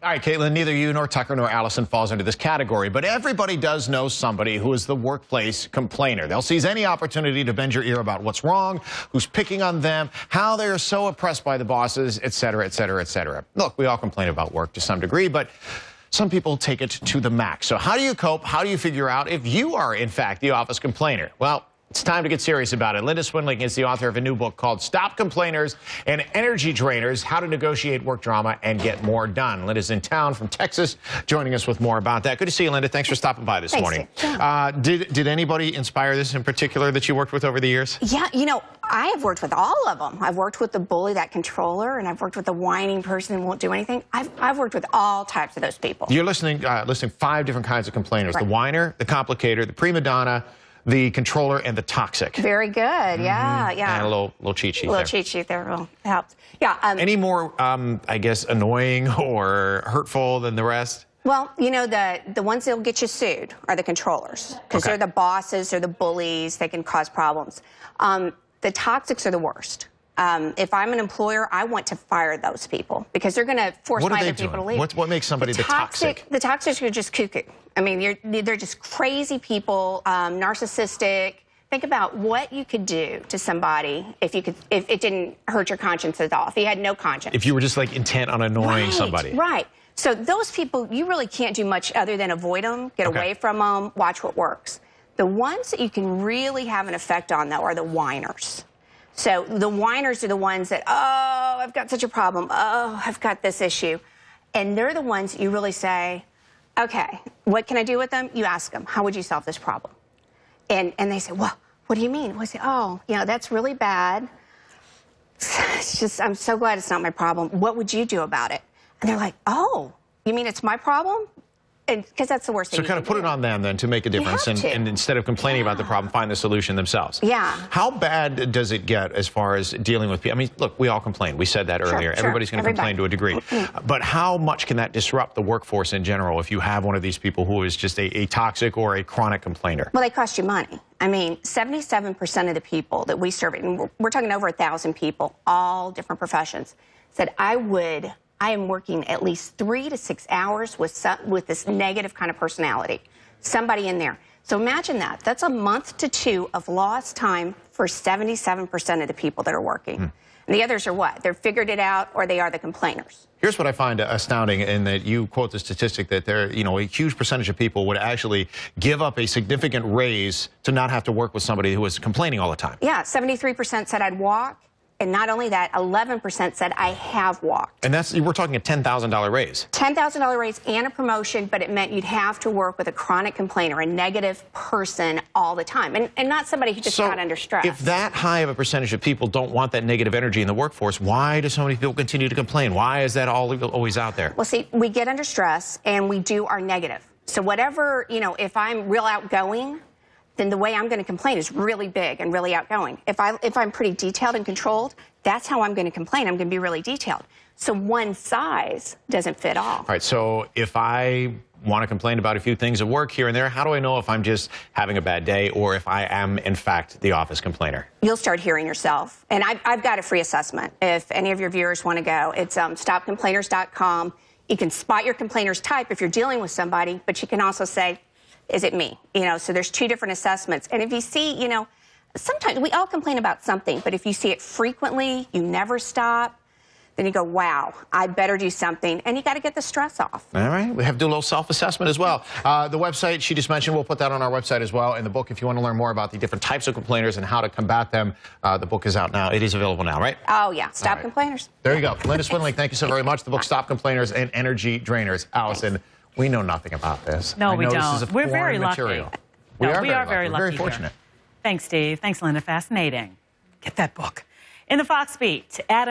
All right, Caitlin, neither you nor Tucker nor Allison falls into this category, but everybody does know somebody who is the workplace complainer. They'll seize any opportunity to bend your ear about what's wrong, who's picking on them, how they are so oppressed by the bosses, et cetera, et cetera, et cetera. Look, we all complain about work to some degree, but some people take it to the max. So how do you cope? How do you figure out if you are, in fact, the office complainer? Well, it's time to get serious about it. Linda Swindling is the author of a new book called Stop Complainers and Energy Drainers, How to Negotiate Work Drama and Get More Done. Linda's in town from Texas, joining us with more about that. Good to see you, Linda. Thanks for stopping by this morning. Did anybody inspire this in particular that you worked with over the years? Yeah, you know, I have worked with all of them. I've worked with the bully, that controller, and I've worked with the whining person who won't do anything. I've worked with all types of those people. You're listing 5 different kinds of complainers. Right. The whiner, the complicator, the prima donna, the controller, and the toxic. Very good. Yeah, yeah. And a little cheat sheet there. A little cheat sheet there will help. Yeah. Any more, I guess, annoying or hurtful than the rest? Well, you know, the ones that'll get you sued are the controllers, because they're the bosses, they're the bullies, they can cause problems. The toxics are the worst. If I'm an employer, I want to fire those people because they're going to force my other people to leave. What makes somebody the toxic? The toxics are just cuckoo. I mean, they're just crazy people, narcissistic. Think about what you could do to somebody if it didn't hurt your conscience at all, if you had no conscience. If you were just like intent on annoying somebody. Right. So those people, you really can't do much other than avoid them, get away from them, watch what works. The ones that you can really have an effect on, though, are the whiners. So the whiners are the ones that, oh, I've got such a problem. Oh, I've got this issue. And they're the ones you really say, okay, what can I do with them? You ask them, how would you solve this problem? And they say, well, what do you mean? We say, oh, you know, that's really bad. It's just, I'm so glad it's not my problem. What would you do about it? And they're like, oh, you mean it's my problem? Because that's the worst thing. So kind of put it on them then to make a difference, and instead of complaining about the problem, find the solution themselves. Yeah. How bad does it get as far as dealing with people? I mean, look, we all complain. We said that earlier. Everybody's going to complain to a degree. But how much can that disrupt the workforce in general if you have one of these people who is just a toxic or a chronic complainer? Well, they cost you money. I mean, 77% of the people that we surveyed, and we're talking over 1,000 people, all different professions, said, I am working at least 3 to 6 hours with this negative kind of personality. Somebody in there. So imagine that. That's a month to 2 of lost time for 77% of the people that are working. And the others are what? They're figured it out, or they are the complainers. Here's what I find astounding, in that you quote the statistic that there, you know, a huge percentage of people would actually give up a significant raise to not have to work with somebody who is complaining all the time. Yeah, 73% said I'd walk. And not only that, 11% said I have walked. And we're talking a $10,000 raise. $10,000 raise and a promotion, but it meant you'd have to work with a chronic complainer, a negative person all the time, and not somebody who just got under stress. If that high of a percentage of people don't want that negative energy in the workforce, why do so many people continue to complain? Why is that always out there? Well, see, we get under stress and we do our negative. So whatever, you know, if I'm real outgoing, then the way I'm going to complain is really big and really outgoing. If I'm pretty detailed and controlled, that's how I'm going to complain. I'm going to be really detailed. So one size doesn't fit all. All right, so if I want to complain about a few things at work here and there, how do I know if I'm just having a bad day or if I am, in fact, the office complainer? You'll start hearing yourself. And I've got a free assessment. If any of your viewers want to go, it's stopcomplainers.com. You can spot your complainer's type if you're dealing with somebody, but you can also say, is it me? You know, so there's 2 different assessments. And if you see, you know, sometimes we all complain about something, but if you see it frequently, you never stop, then you go, wow, I better do something. And you got to get the stress off. All right. We have to do a little self-assessment as well. The website she just mentioned, we'll put that on our website as well. And the book, if you want to learn more about the different types of complainers and how to combat them, the book is out now. It is available now, right? Oh, yeah. Stop Complainers. There you go. Linda Swindling, thank you so very much. The book, Stop Complainers and Energy Drainers. Allison, we know nothing about this. No, we don't. We're very lucky. We are very lucky. Very fortunate. Thanks, Steve. Thanks, Linda. Fascinating. Get that book. In the Fox Beat, Adam.